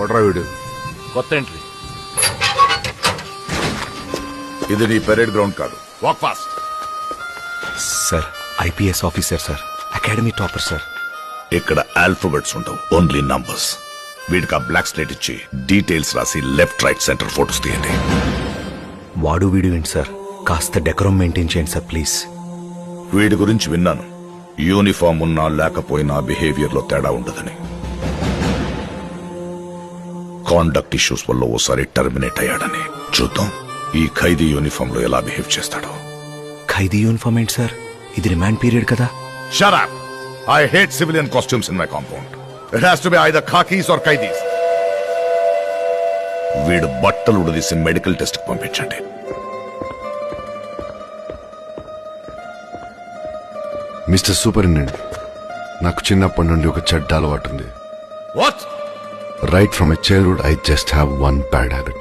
ఎవడ్రా వీడు? కొత్త ఎంట్రీ. ఇది నీ పెరేడ్ గ్రౌండ్ కాదు. Walk fast. Sir IPS officer sir, academy topper sir. ఇక్కడ ఆల్ఫాబెట్స్ ఉండవు, ఓన్లీ నంబర్స్. వీడికి ఆ బ్లాక్ స్లేట్ ఇచ్చి డీటెయిల్స్ రాసి లెఫ్ట్ రైట్ సెంటర్ ఫోటోస్ తీయండి. వాడు వీడు ఏంటి సార్, కాస్త డెకరం మెయింటైన్ చేయండి సార్ ప్లీజ్. వీడి గురించి విన్నాను, యూనిఫామ్ ఉన్నా లేకపోయినా బిహేవియర్ లో తేడా ఉండదని. కాండక్ట్ ఇష్యూస్ వల్ల ఓసారి టర్మినేట్ అయ్యాడని. చూద్దాం ఈ ఖైదీ యూనిఫామ్ లో ఎలా బిహేవ్ చేస్తాడో. ఖైదీ యూనిఫామ్ ఏంటి సార్, ఇది రిమాండ్ పీరియడ్ కదా. Shut up! I hate civilian costumes in my compound. It has to be either khakis or kaidis. వీడు బట్టలు ఉడదీసి మెడికల్ టెస్ట్ కు పంపించండి. మిస్టర్ సూపరింటెండెంట్, నాకు చిన్నప్పటి నుండి ఒక చెడ్డ అలవాటు ఉంది. What? Right from my childhood, I just have one bad habit.